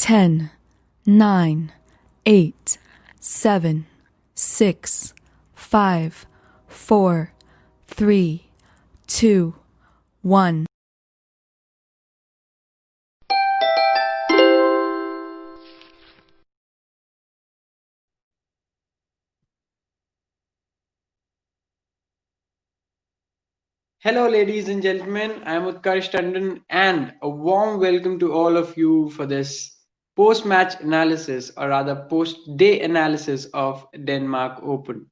10, 9, 8, 7, 6, 5, 4, 3, 2, 1. Hello, ladies and gentlemen. I'm Utkarsh Tandon, and a warm welcome to all of you for this post match analysis, or rather, post day analysis of Denmark Open.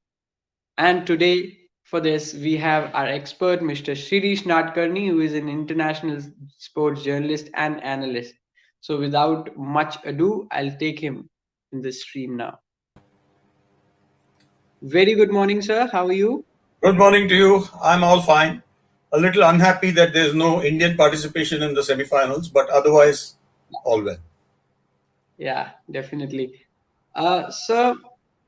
And today, for this, we have our expert, Mr. Shirish Nadkarni, who is an international sports journalist and analyst. So, without much ado, I'll take him in the stream now. Very good morning, sir. How are you? Good morning to you. I'm all fine. A little unhappy that there's no Indian participation in the semifinals, but otherwise, all well. Yeah, definitely. So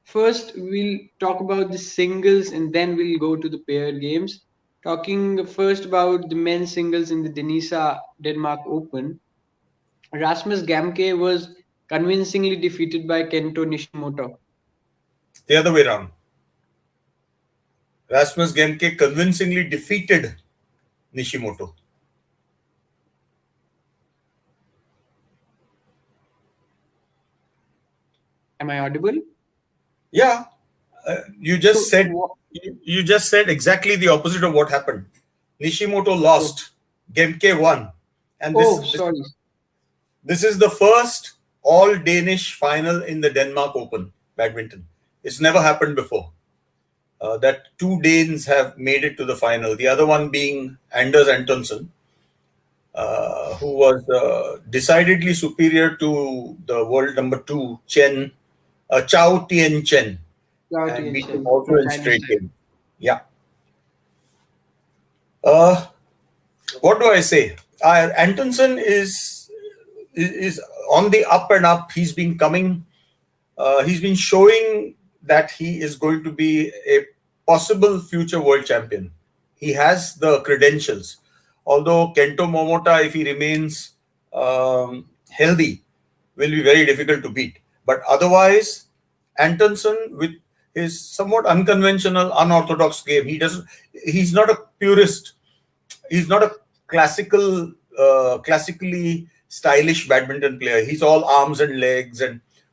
first we'll talk about the singles and then we'll go to the paired games. Talking first about the men's singles in the Denisa Denmark Open, Rasmus Gamke was convincingly defeated by Kento Nishimoto. The other way around. Rasmus Genke convincingly defeated Nishimoto. Am I audible? Yeah, you just said exactly the opposite of what happened. Nishimoto lost, Gemke won, and Sorry. This is the first all Danish final in the Denmark Open badminton. It's never happened before. That two Danes have made it to the final. The other one being Anders Antonsen, who was decidedly superior to the world number 2, Chao Tien Chen, and beat him also in straight game. Yeah. What do I say? Antonsen is on the up and up. He's been coming. He's been showing that he is going to be a possible future world champion. He has the credentials. Although Kento Momota, if he remains healthy, will be very difficult to beat. But otherwise, Antonsen, with his somewhat unconventional, unorthodox game, he's not a purist. He's not a classically stylish badminton player. He's all arms and legs,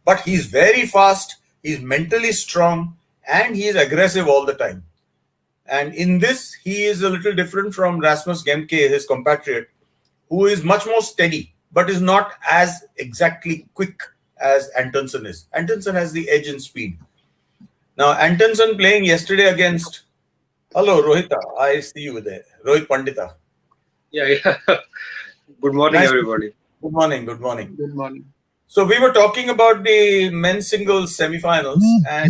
but he's very fast. He's mentally strong, and he is aggressive all the time. And in this, he is a little different from Rasmus Gemke, his compatriot, who is much more steady, but is not as exactly quick as Antonsen is. Antonsen has the edge in speed. Now, Antonsen playing yesterday against... Hello, Rohita. I see you there. Rohit Pandita. Yeah. Good morning, everybody. Good morning. Good morning. So we were talking about the men's singles semifinals, and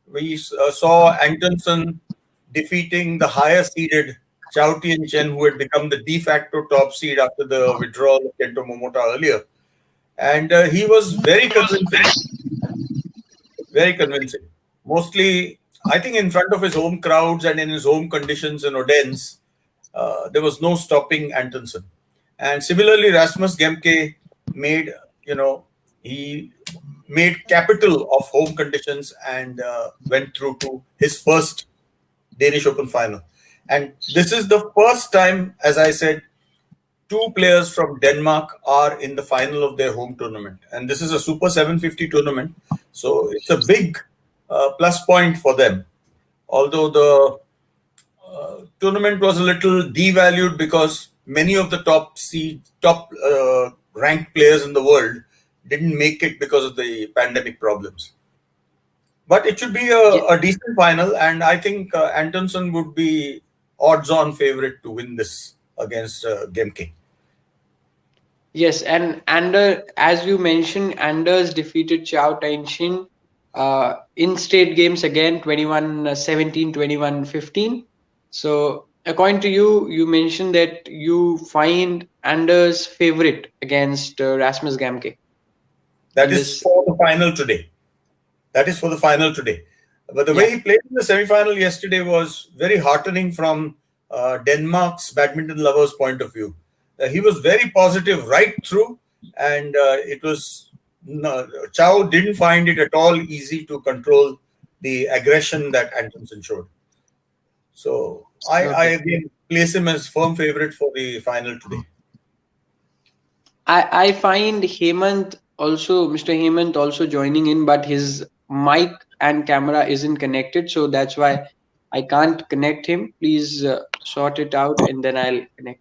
we saw Antonsen defeating the higher seeded Chao Tien Chen, who had become the de facto top seed after the withdrawal of Kento Momota earlier. And he was very convincing. Very convincing. Mostly, I think, in front of his home crowds and in his home conditions in Odense, there was no stopping Antonsen. And similarly, Rasmus Gemke made capital of home conditions and went through to his first Danish Open final. And this is the first time, as I said, two players from Denmark are in the final of their home tournament. And this is a Super 750 tournament. So it's a big plus point for them. Although the tournament was a little devalued because many of the top ranked players in the world didn't make it because of the pandemic problems. But it should be a decent final, and I think Antonsen would be odds-on favorite to win this against Gemke. Yes, and as you mentioned, Anders defeated Chao Tien-Chen in state games again, 21-17, 21-15. So according to you, you mentioned that you find Anders favorite against Rasmus Gamke. That is for the final today. But the way he played in the semi-final yesterday was very heartening from Denmark's badminton lovers' point of view. He was very positive right through, and it was Chow didn't find it at all easy to control the aggression that Antonsen showed. So I again place him as firm favorite for the final today. I find Mr. Hemant also joining in, but his mic and camera isn't connected, so that's why I can't connect him. Please sort it out and then I'll connect.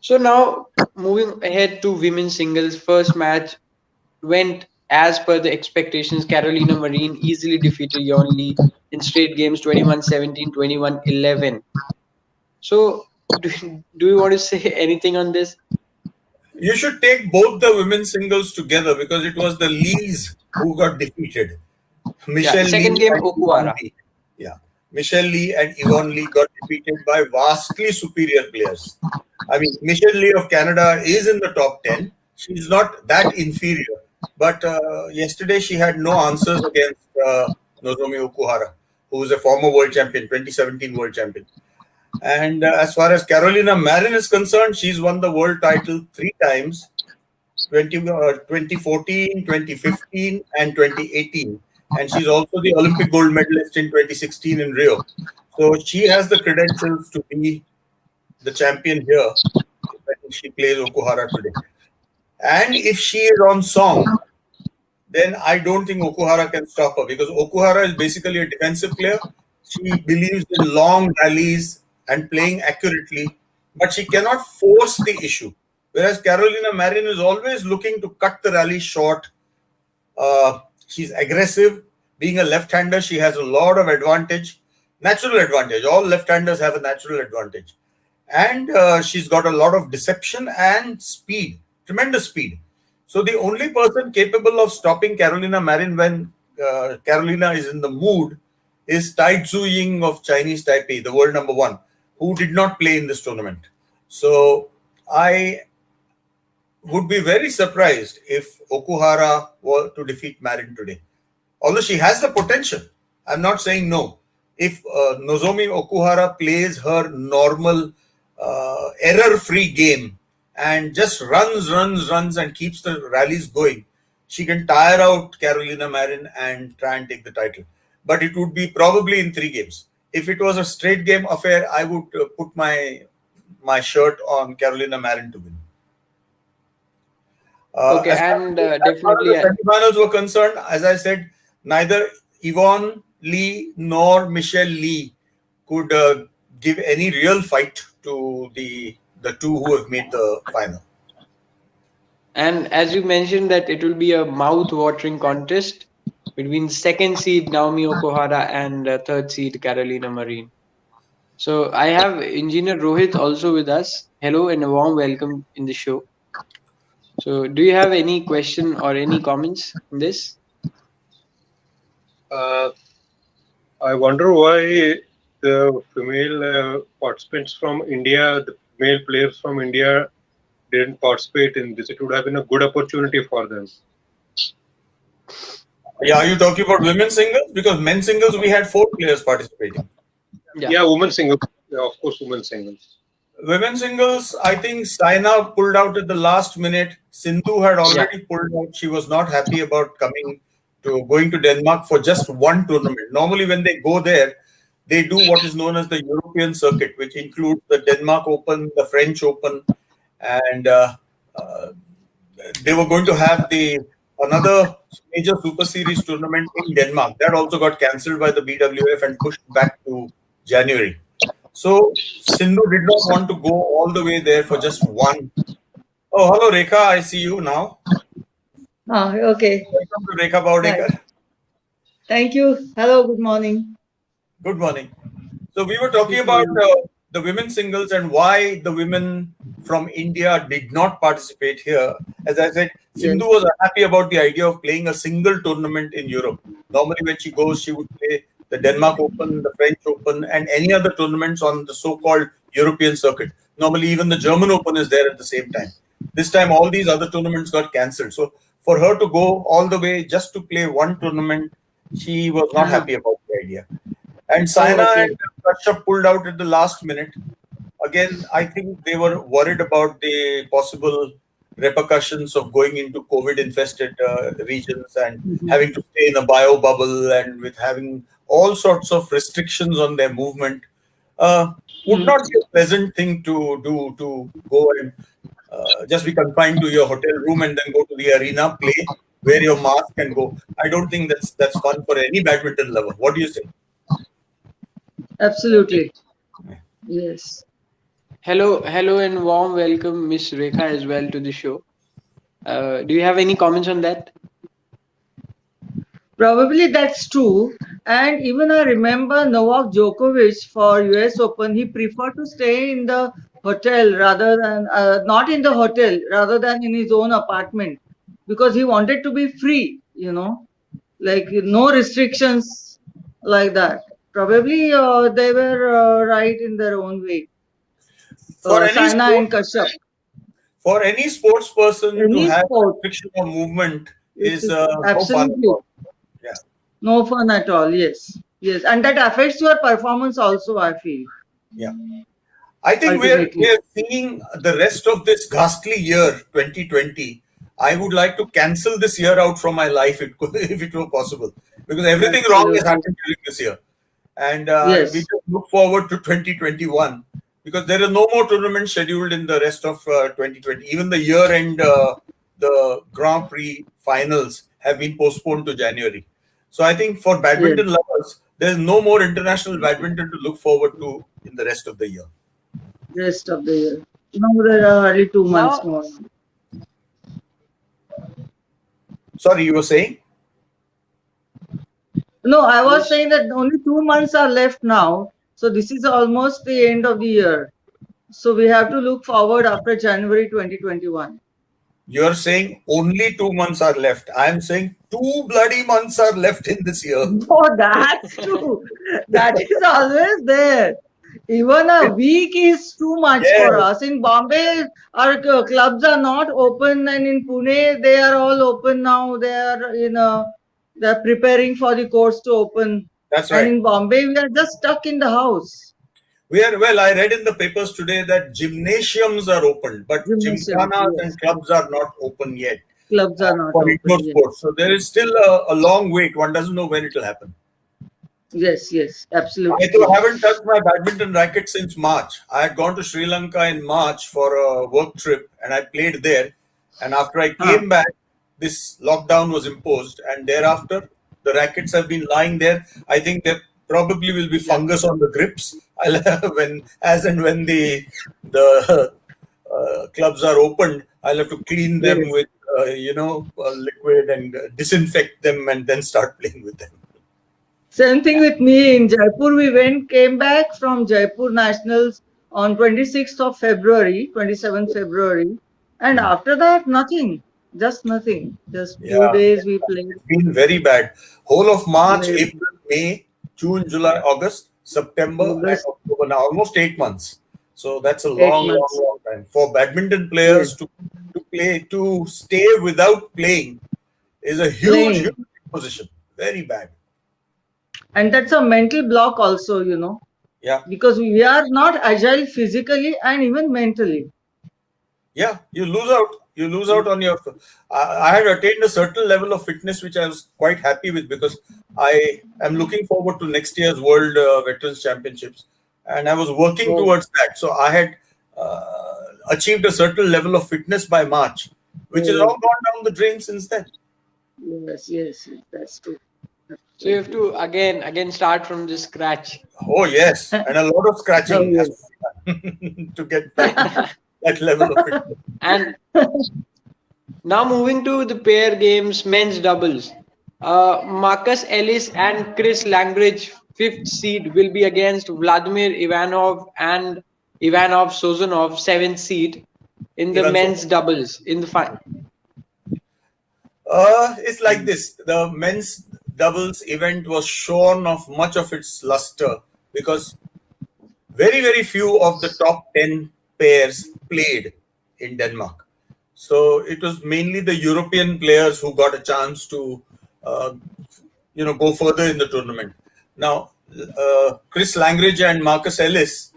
So now moving ahead to women's singles, first match went as per the expectations. Carolina Marin easily defeated Yon Lee in straight games 21-17, 21-11. So do you want to say anything on this? You should take both the women's singles together because it was the Lees who got defeated. Michelle second Lee game and Yvonne Okuhara. Lee. Yeah, Michelle Lee and Yvonne Lee got defeated by vastly superior players. I mean, Michelle Lee of Canada is in the top 10. She's not that inferior. But yesterday she had no answers against Nozomi Okuhara, who is a former world champion, 2017 world champion. And as far as Carolina Marin is concerned, she's won the world title 3 times, 2014, 2015 and 2018. And she's also the Olympic gold medalist in 2016 in Rio. So she has the credentials to be the champion here when she plays Okuhara today. And if she is on song, then I don't think Okuhara can stop her because Okuhara is basically a defensive player. She believes in long rallies and playing accurately, but she cannot force the issue. Whereas Carolina Marin is always looking to cut the rally short. She's aggressive. Being a left-hander, she has a lot of advantage, natural advantage. All left-handers have a natural advantage. And she's got a lot of deception and speed, tremendous speed. So the only person capable of stopping Carolina Marin when Carolina is in the mood is Tai Tzu Ying of Chinese Taipei, the world number 1, who did not play in this tournament. So I would be very surprised if Okuhara were to defeat Marin today. Although she has the potential, I'm not saying no. If Nozomi Okuhara plays her normal error-free game and just runs and keeps the rallies going, she can tire out Carolina Marin and try and take the title. But it would be probably in 3 games. If it was a straight game affair, I would put my shirt on Carolina Marin to win. Okay, and definitely, as far as the semifinals were concerned, as I said, neither Yvonne Lee nor Michelle Lee could give any real fight to the two who have made the final. And as you mentioned that it will be a mouth-watering contest between second seed Naomi Okuhara and third seed Carolina Marin. So I have Engineer Rohit also with us. Hello and a warm welcome in the show. So do you have any question or any comments on this? I wonder why the female participants from India, the male players from India didn't participate in this. It would have been a good opportunity for them. Yeah, are you talking about women's singles? Because men's singles, we had 4 players participating. Yeah, women's singles. Yeah, of course, women's singles. Women's singles, I think Saina pulled out at the last minute. Sindhu had already pulled out. She was not happy about going to Denmark for just one tournament. Normally, when they go there, they do what is known as the European circuit, which includes the Denmark Open, the French Open, and they were going to have another major Super Series tournament in Denmark. That also got cancelled by the BWF and pushed back to January. So Sindhu did not want to go all the way there for just one. Oh, hello, Rekha. I see you now. Okay. Welcome to Rekha Baudekar. Thank you. Hello, good morning. Good morning. So we were talking about the women's singles and why the women from India did not participate here. As I said, Sindhu was happy about the idea of playing a single tournament in Europe. Normally when she goes, she would play the Denmark Open, the French Open, and any other tournaments on the so-called European circuit. Normally even the German Open is there at the same time. This time all these other tournaments got cancelled. So for her to go all the way just to play one tournament, she was not happy about the idea. And Saina and Kashyap pulled out at the last minute. Again, I think they were worried about the possible repercussions of going into COVID-infested regions and having to stay in a bio bubble and with having all sorts of restrictions on their movement, would not be a pleasant thing to do, to go and just be confined to your hotel room and then go to the arena, play, wear your mask and go. I don't think that's fun for any badminton lover. What do you say? Absolutely. Yes. Hello, and warm welcome, Miss Rekha, as well to the show. Do you have any comments on that? Probably that's true. And even I remember Novak Djokovic for US Open, he preferred to stay in the hotel rather than, not in the hotel, rather than in his own apartment because he wanted to be free, like no restrictions like that. Probably they were right in their own way. Saina and Kashyap. For any sports person to have sport, restriction of movement is absolutely no fun. Yeah. No fun at all. Yes, and that affects your performance also, I feel. Yeah, I think we're seeing the rest of this ghastly year, 2020. I would like to cancel this year out from my life, if it were possible, because everything wrong has happened during this year, and we just look forward to 2021 because there are no more tournaments scheduled in the rest of 2020. Even the year-end, the Grand Prix finals have been postponed to January. So I think for badminton lovers, there's no more international badminton to look forward to in the rest of the year. Rest of the year. Now there are hardly 2 months more. Sorry, you were saying? No, I was saying that only 2 months are left now. So this is almost the end of the year. So we have to look forward after January 2021. You're saying only 2 months are left. I'm saying 2 bloody months are left in this year. Oh, that's true. That is always there. Even a week is too much for us. In Bombay, our clubs are not open, and in Pune, they are all open now. They are they're preparing for the courts to open. That's right. And in Bombay, we are just stuck in the house. I read in the papers today that gymnasiums are open, but gymkhanas and clubs are not open yet. Clubs are not for open indoor yet. sports. So there is still a long wait. One doesn't know when it will happen. Yes, absolutely. I haven't touched my badminton racket since March. I had gone to Sri Lanka in March for a work trip and I played there. And after I came back, this lockdown was imposed. And thereafter, the rackets have been lying there. I think there probably will be fungus on the grips as and when the clubs are opened. I'll have to clean them with liquid and disinfect them and then start playing with them. Same thing with me in Jaipur. We came back from Jaipur Nationals on 26th of February, 27th February. And after that, nothing. Just nothing. Just few days we played. It's been very bad. Whole of March, April, May, June, July, August, September, and October. Now almost 8 months. So that's a long time. For badminton players to stay without playing is a huge position. Very bad. And that's a mental block also, Yeah. Because we are not agile physically and even mentally. Yeah, you lose out. You lose out on your... I had attained a certain level of fitness, which I was quite happy with because I am looking forward to next year's World Veterans Championships. And I was working towards that. So I had achieved a certain level of fitness by March, which has all gone down the drain since then. Yes, that's true. So you have to again start from the scratch. Oh yes, and a lot of scratching has to be done to get back that level of fitness. And now moving to the pair games, men's doubles. Marcus Ellis and Chris Lange, 5th seed, will be against Vladimir Ivanov and Ivanov Sozonov, 7th seed, in the men's doubles in the final. It's like this. The men's doubles event was shorn of much of its luster because very, very few of the top 10 pairs played in Denmark. So it was mainly the European players who got a chance to, go further in the tournament. Now, Chris Lange and Marcus Ellis,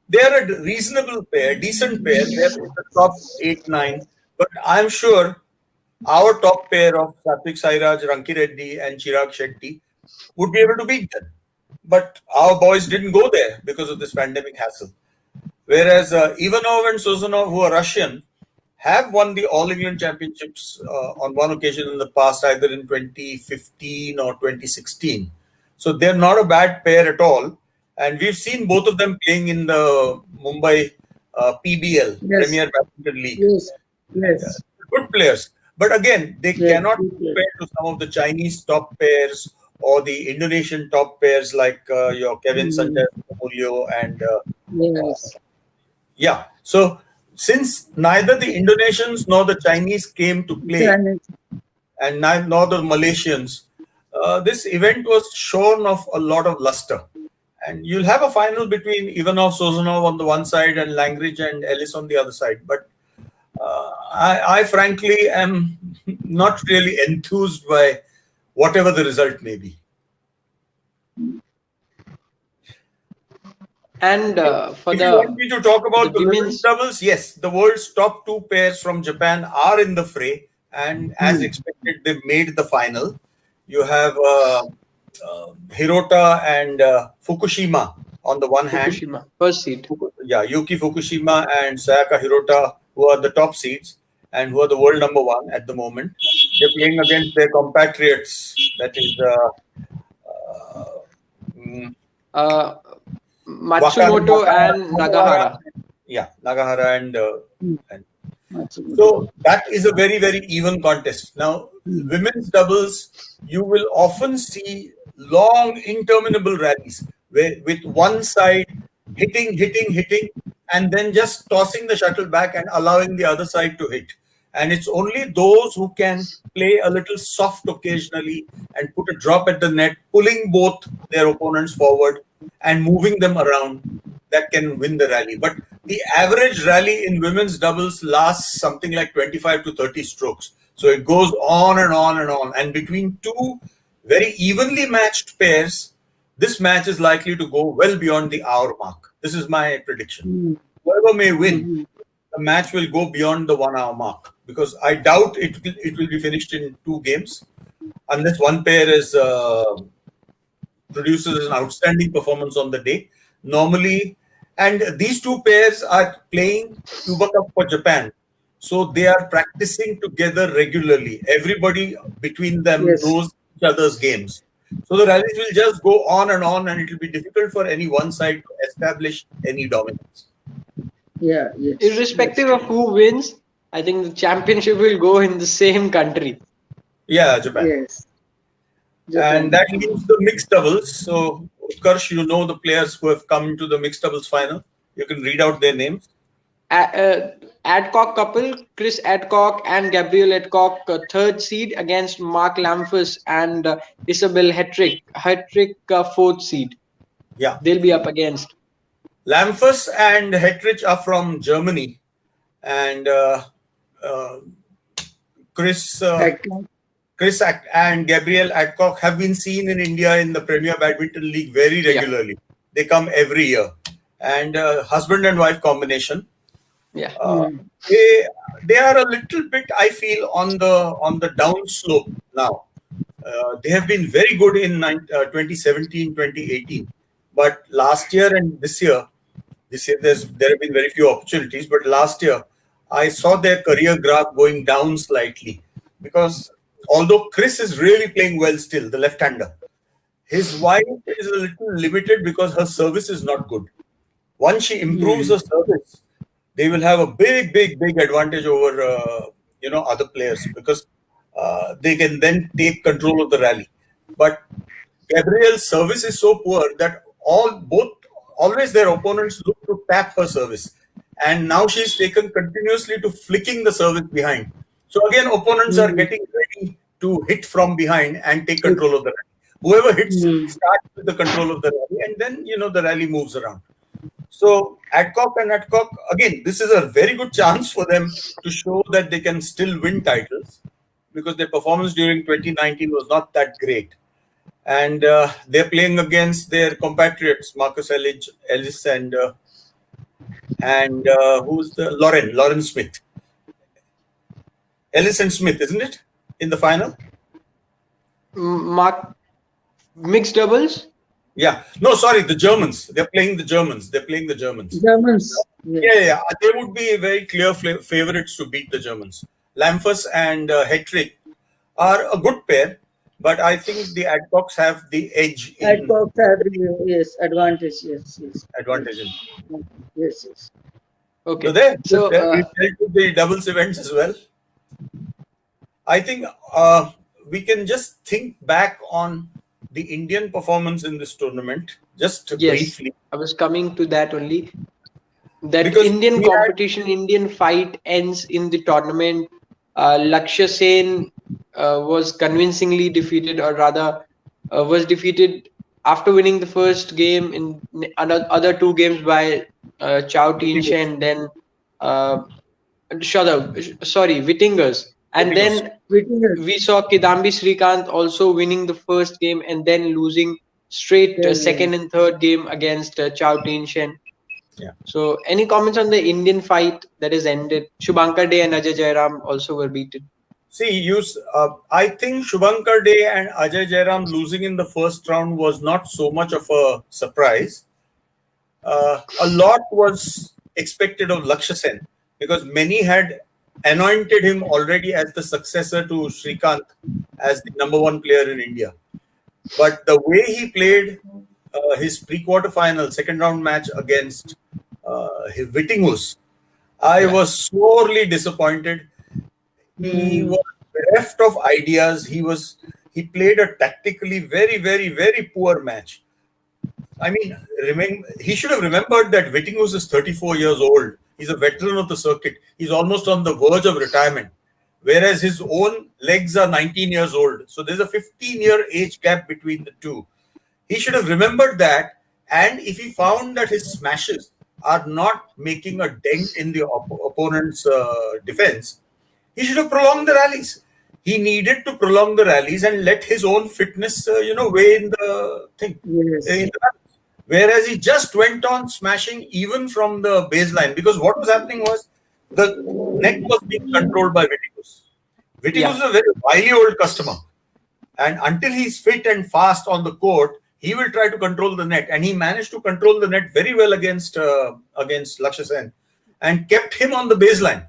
they are a reasonable pair, decent pair. They're in the top 8-9. But I'm sure our top pair of Satvik Sairaj, Ranki Reddy, and Chirag Shetty would be able to beat them. But our boys didn't go there because of this pandemic hassle. Whereas Ivanov and Sozonov, who are Russian, have won the All England Championships on one occasion in the past, either in 2015 or 2016. So they're not a bad pair at all. And we've seen both of them playing in the Mumbai PBL, Yes. Premier Badminton League. Yes. Yes. Good players. But again, they Yes, cannot good players. compare to some of the Chinese top pairs or the Indonesian top pairs like your Kevin Sanchez, Mulyo, and Yes. yeah. So since neither the Indonesians nor the Chinese came to play, and nor the Malaysians, this event was shorn of a lot of luster. And you'll have a final between Ivanov, Sozonov on the one side and Lange and Ellis on the other side. But I frankly am not really enthused by whatever the result may be. And for If you want me to talk about the women's doubles, yes, the world's top two pairs from Japan are in the fray, and as expected, they made the final. You have Hirota and Fukushima on the one hand. Fukushima, first seed. Yeah, Yuki Fukushima and Sayaka Hirota, who are the top seeds and who are the world number one at the moment. They're playing against their compatriots. That is Matsumoto and Nagahara. Yeah, Nagahara and so that is a very, very even contest. Now, women's doubles, you will often see long, interminable rallies where with one side hitting, and then just tossing the shuttle back and allowing the other side to hit. And it's only those who can play a little soft occasionally and put a drop at the net, pulling both their opponents forward and moving them around, that can win the rally. But the average rally in women's doubles lasts something like 25 to 30 strokes. So it goes on and on and on. And between two very evenly matched pairs, this match is likely to go well beyond the hour mark. This is my prediction. Whoever may win, the match will go beyond the 1 hour mark, because I doubt it will be finished in 2 games unless one pair is produces an outstanding performance on the day. Normally, and these two pairs are playing Cuba Cup for Japan. So they are practicing together regularly. Everybody between them knows each other's games. So the rallies will just go on, and it will be difficult for any one side to establish any dominance. Yeah, yes. Irrespective of who wins, I think the championship will go in the same country. Yeah, Japan. Yes. And that leaves the mixed doubles. So, Utkarsh, you know the players who have come to the mixed doubles final. You can read out their names. Adcock couple, Chris Adcock and Gabriel Adcock, third seed against Mark Lamphus and Isabel Hetrick, fourth seed. Yeah. They'll be up against. Lamphus and Hetrick are from Germany. And Chris and Gabriel Adcock have been seen in India in the Premier Badminton League very regularly. Yeah. They come every year. And husband and wife combination. Yeah. They are a little bit, I feel, on the down slope now. They have been very good in 2017, 2018. But last year and this year there have been very few opportunities. But last year, I saw their career graph going down slightly, because although Chris is really playing well still, the left-hander, his wife is a little limited because her service is not good. Once she improves her service, they will have a big advantage over other players, because they can then take control of the rally. But Gabriel's service is so poor that always their opponents look to tap her service, and now she's taken continuously to flicking the service behind. So again, opponents are getting ready to hit from behind and take control of the rally. Whoever hits starts with the control of the rally, and then the rally moves around. So Adcock, again, this is a very good chance for them to show that they can still win titles, because their performance during 2019 was not that great. And they're playing against their compatriots, Marcus Ellis and who's the Lauren Smith. Ellis and Smith, isn't it? In the final? Mark mixed doubles. Yeah. No, sorry, the Germans. They're playing the Germans. Germans. Yeah. They would be very clear favorites to beat the Germans. Lamphus and Hetrick are a good pair, but I think the Adcocks have the edge in Adcocks have yes advantage. Yes. advantage in. Yes. Okay. So we dealt with the doubles events as well. I think we can just think back on the Indian performance in this tournament, just briefly. I was coming to that only. That Because Indian competition, Indian fight ends in the tournament. Lakshya Sen was convincingly defeated, or rather was defeated after winning the first game in other two games by Chao Tianche and then Wittingers. And then we saw Kidambi Srikanth also winning the first game and then losing straight second and third game against Chao Tianche. Yeah. So, any comments on the Indian fight that is ended? Shubhankar Dey and Ajay Jairam also were beaten. See, I think Shubhankar Dey and Ajay Jairam losing in the first round was not so much of a surprise. A lot was expected of Lakshya Sen because many had anointed him already as the successor to Srikanth as the number one player in India. But the way he played his pre-quarter final second round match against Wittinghus, I was sorely disappointed. He was bereft of ideas. He played a tactically very, very, very poor match. I mean, he should have remembered that Wittinghus is 34 years old. He's a veteran of the circuit. He's almost on the verge of retirement, whereas his own legs are 19 years old. So there's a 15-year age gap between the two. He should have remembered that, and if he found that his smashes are not making a dent in the opponent's defense, he should have prolonged the rallies. He needed to prolong the rallies and let his own fitness, weigh in the thing. Yes. Whereas he just went on smashing even from the baseline, because what was happening was the net was being controlled by Wittinghus. Wittinghus is a very wily old customer, and until he's fit and fast on the court, he will try to control the net, and he managed to control the net very well against Lakshya Sen and kept him on the baseline.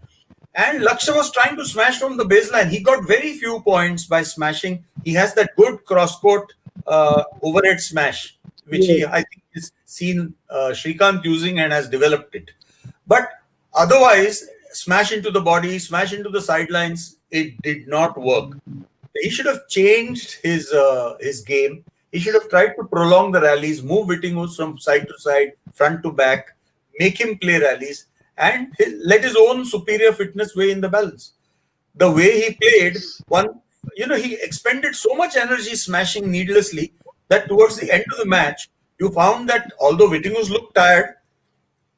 And Lakshya was trying to smash from the baseline. He got very few points by smashing. He has that good cross-court overhead smash, which I think has seen Srikanth using and has developed it. But otherwise, smash into the body, smash into the sidelines, it did not work. He should have changed his game. He should have tried to prolong the rallies, move Wittinghus from side to side, front to back, make him play rallies, and let his own superior fitness weigh in the balance. The way he played, he expended so much energy smashing needlessly that towards the end of the match, you found that although Wittinghus looked tired,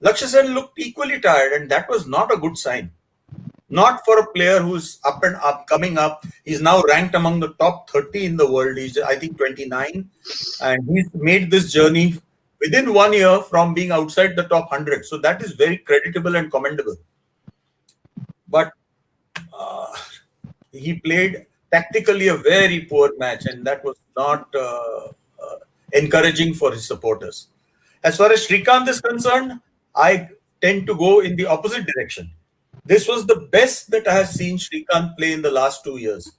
Lakshya Sen looked equally tired, and that was not a good sign. Not for a player who's up and up, coming up. He's now ranked among the top 30 in the world. He's, I think, 29. And he's made this journey within 1 year from being outside the top 100. So that is very creditable and commendable. But he played tactically a very poor match, and that was not encouraging for his supporters. As far as Srikanth is concerned, I tend to go in the opposite direction. This was the best that I have seen Srikanth play in the last 2 years.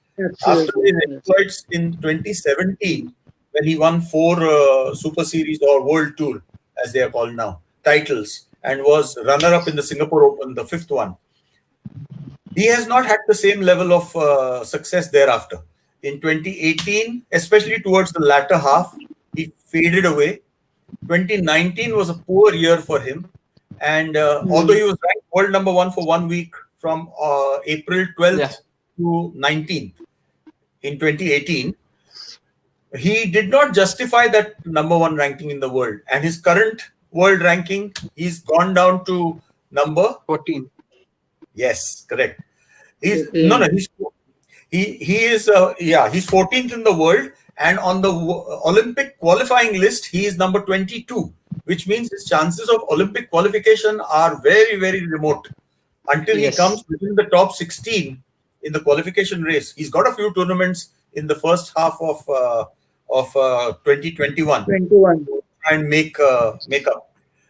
After his exploits in 2017, when he won 4 Super Series or World Tour, as they are called now, titles, and was runner-up in the Singapore Open, the 5th one, he has not had the same level of success thereafter. In 2018, especially towards the latter half, he faded away. 2019 was a poor year for him. And although he was ranked world number 1 for 1 week from April 12th to 19th in 2018, he did not justify that number 1 ranking in the world. And his current world ranking, he's gone down to number 14. Yes, correct. He's 14th in the world, and on the Olympic qualifying list, he is number 22. Which means his chances of Olympic qualification are very, very remote. Until he comes within the top 16 in the qualification race. He's got a few tournaments in the first half of 2021 21. to try and make up.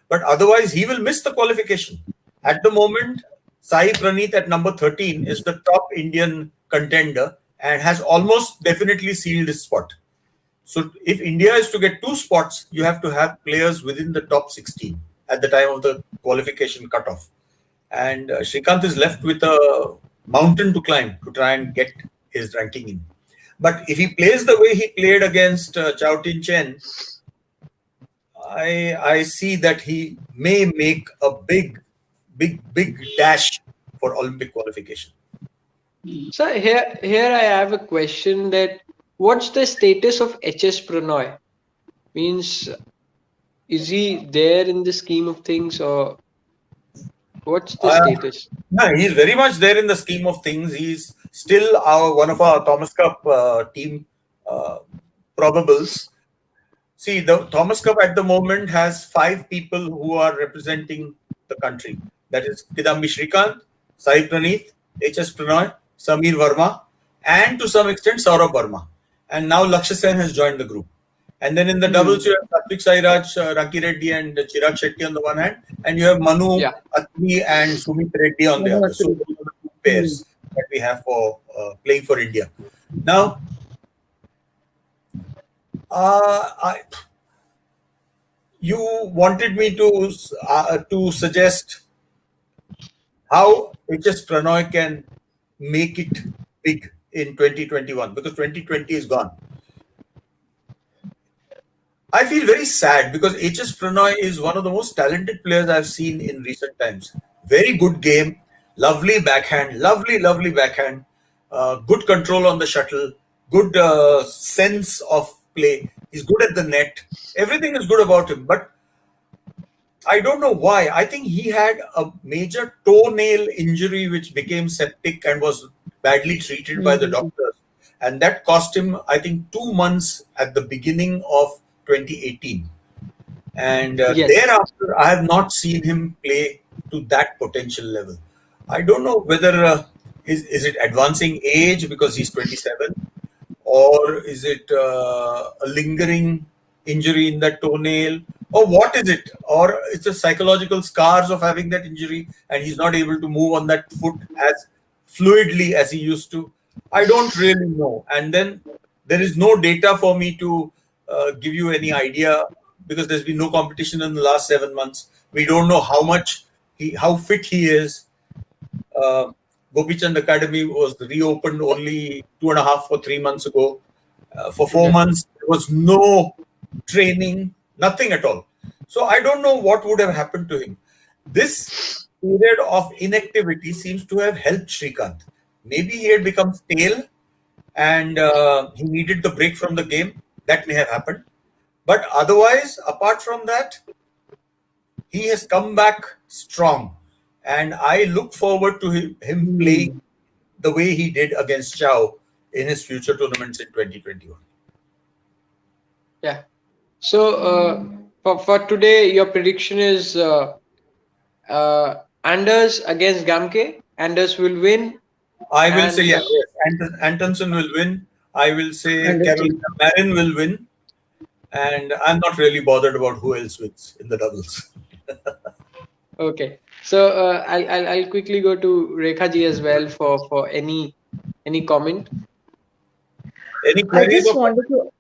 But otherwise, he will miss the qualification. At the moment, Sai Praneeth at number 13 is the top Indian contender and has almost definitely sealed his spot. So if India is to get 2 spots, you have to have players within the top 16 at the time of the qualification cutoff. And Srikanth is left with a mountain to climb to try and get his ranking in. But if he plays the way he played against Chao Tin Chen, I see that he may make a big dash for Olympic qualification. So here I have a question that what's the status of HS Pranoy? Means, is he there in the scheme of things, or what's the status? No, he's very much there in the scheme of things. He's still one of our Thomas Cup team probables. See, the Thomas Cup at the moment has 5 people who are representing the country. That is Kidambi Srikanth, Sai Praneeth, HS Pranoy, Samir Verma, and to some extent Saurabh Verma. And now Lakshya Sen has joined the group. And then in the doubles, you have Satvik Sairaj, Ranki Reddy, and Chirag Shetty on the one hand, and you have Manu Atmi and Sumit Reddy on the other. So those are the 2 pairs that we have for playing for India. Now, you wanted me to suggest how HS Pranoy can make it big in 2021 because 2020 is gone. I feel very sad because HS Pranoy is one of the most talented players I've seen in recent times. Very good game, lovely backhand, lovely backhand, good control on the shuttle, good sense of play. He's good at the net. Everything is good about him, but I don't know why. I think he had a major toenail injury which became septic and was badly treated by the doctors. And that cost him, I think, 2 months at the beginning of 2018. And thereafter, I have not seen him play to that potential level. I don't know whether is it advancing age because he's 27, or is it a lingering injury in that toenail, or what is it? Or it's a psychological scars of having that injury and he's not able to move on that foot as fluidly as he used to. I don't really know. And then there is no data for me to give you any idea because there's been no competition in the last 7 months. We don't know how fit he is. Gopichand Academy was reopened only 2.5 or 3 months ago. For 4 months, there was no training, nothing at all. So I don't know what would have happened to him. This period of inactivity seems to have helped Srikanth. Maybe he had become stale and he needed the break from the game. That may have happened. But otherwise, apart from that, he has come back strong. And I look forward to him playing the way he did against Chow in his future tournaments in 2021. Yeah. So for today, your prediction is Anders against Gamke. Anders will win. I will say yes. Antonsen will win. I will say Carolina Marin will win. And I'm not really bothered about who else wins in the doubles. Okay. So I'll quickly go to Rekha ji as well for any comment. Any queries? I just wanted to.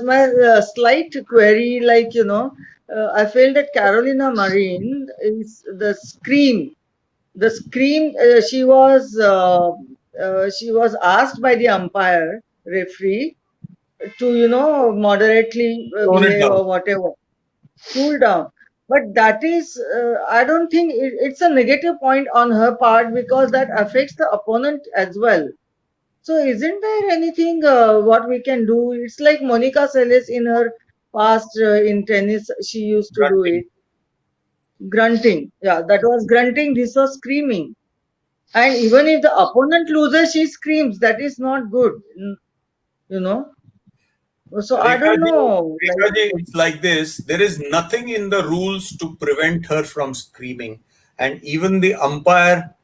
My slight query, I feel that Carolina Marin is the scream. She was asked by the umpire referee to moderately behave or whatever, cool down. But that is, I don't think it's a negative point on her part because that affects the opponent as well. So isn't there anything what we can do? It's like Monica Seles in her past in tennis, she used to do it. Grunting. Yeah, that was grunting. This was screaming. And even if the opponent loses, she screams. That is not good. So I don't know. It's like this. There is nothing in the rules to prevent her from screaming. And even the umpire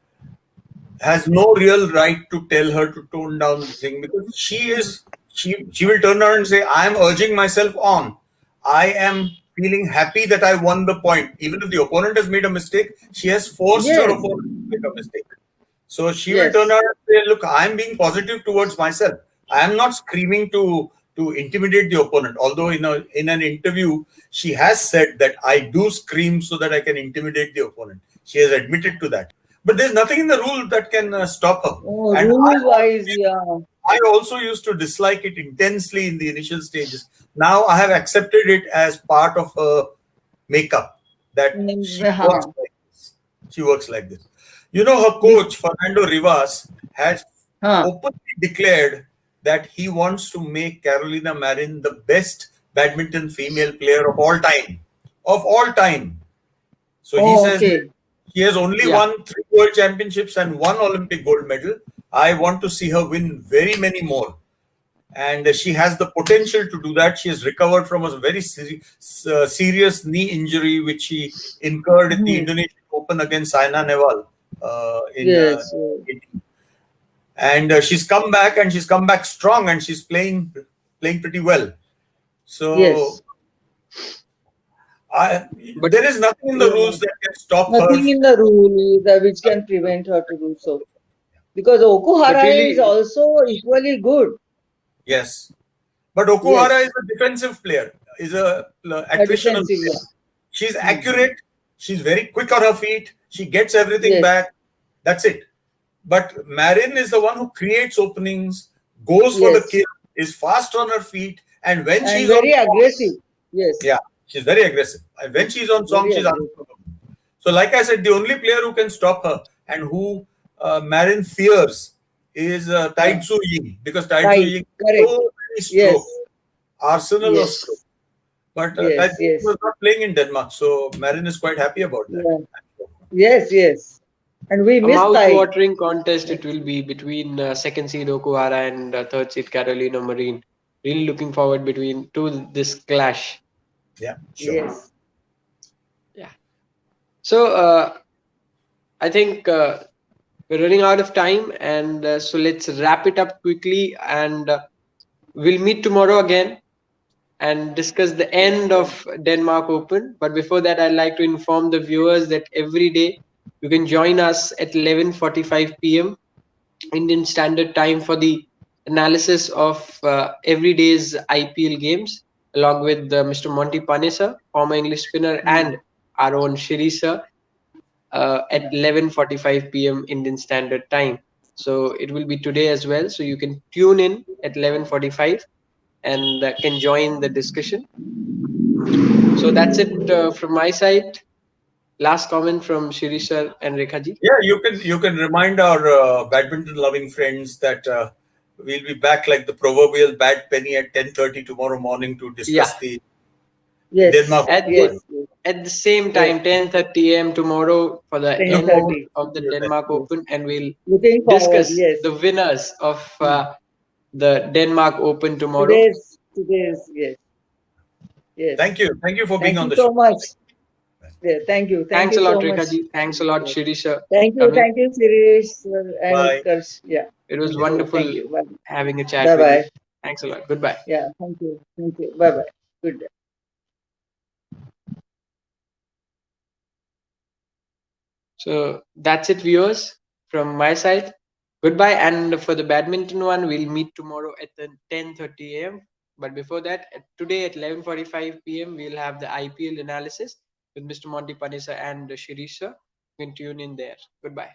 has no real right to tell her to tone down the thing, because she will turn around and say, I am urging myself on. I am feeling happy that I won the point. Even if the opponent has made a mistake, she has forced her Yes, opponent to make a mistake. So she will turn yes. around and say, look, I am being positive towards myself. I am not screaming to intimidate the opponent. Although in an interview, she has said that I do scream so that I can intimidate the opponent. She has admitted to that. But there's nothing in the rule that can stop her. Oh, And rule wise, yeah. I also used to dislike it intensely in the initial stages. Now I have accepted it as part of her makeup, that she works Huh. like this. She works like this. Her Be- coach, Fernando Rivas, has huh. openly declared that he wants to make Carolina Marin the best badminton female player of all time. Of all time. So he Oh, says that okay. she has only Yeah. won 3 world championships and 1 Olympic gold medal. I want to see her win very many more. And she has the potential to do that. She has recovered from a very serious knee injury, which she incurred at the Hmm. Indonesian Open against Saina Nehwal in Yes. 18. And she's come back, and she's come back strong, and she's playing pretty well. So Yes. But there is nothing in the Yeah. rules that can stop her. Nothing in the rule that which can prevent her to do so. Because but Okuhara is really, also equally good. Yes. But Yes. Okuhara is a defensive player, is a A attritional defensive, player. yeah. She's Hmm. accurate. She's very quick on her feet. She gets everything Yes. back. That's it. But Marin is the one who creates openings, goes for the Yes. kill, is fast on her feet, and when And she's on very song, aggressive. Yes. yeah, she's very aggressive. And when she's on song, Very she's aggressive. unstoppable. So, like I said, the only player who can stop her and who Marin fears is Tai Huh. Tzu Ying, because Tai Tzu Right. Ying Correct. so many Yes. strokes, arsenal of Yes. strokes. But Tai Yes. Tzu Ying Yes. was not playing in Denmark, so Marin is quite happy about that. Yeah. Yes. Yes. And we a missed Tai. mouth-watering contest it will be between second seed Okuhara and third seed Carolina Marin. Really looking forward to this clash. Yeah, sure. Yes. Yeah. So I think we're running out of time, and so let's wrap it up quickly, and we'll meet tomorrow again and discuss the end of Denmark Open. But before that, I'd like to inform the viewers that every day you can join us at 11:45 p.m. Indian Standard Time for the analysis of every day's IPL games, along with Mr. Monty Panesar, former English spinner, Hmm. and our own Shirish at 11:45 p.m. Indian Standard Time. So it will be today as well. So you can tune in at 11:45 and can join the discussion. So that's it from my side. Last comment from Shirish sir and Rekhaji. Yeah, you can remind our badminton loving friends that we'll be back like the proverbial bad penny at 10:30 tomorrow morning to Yeah, discuss the Yes. Denmark at the Open. Yes. Yes. at the same Yes. time, 10:30 a.m. tomorrow for the Look end forward 10:30. of the to that. Denmark Yes. Open, and we'll Looking forward. discuss Yes. the winners of Hmm. the Denmark Open tomorrow. Today's. Yes. Yes. Thank you for being Thank on you the so show. much. Yeah, thank you. Thank Thanks you a lot, so much. Rekhaji. Thanks a lot, Yes. Shirish sir, Thank for you. coming. Thank you, Shirish and Bye. Utkarsh. Yeah. It was Thank you. wonderful Thank you. Bye. having a chat Bye with you. bye. Thanks a lot. Goodbye. Yeah. Thank you. Thank you. Bye bye. Good day. So that's it, viewers, from my side. Goodbye. And for the badminton one, we'll meet tomorrow at the 10:30 a.m. But before that, today at 11:45 p.m., we'll have the IPL analysis with Mr. Monty Panisa and Shirish sir. You can tune in there. Goodbye.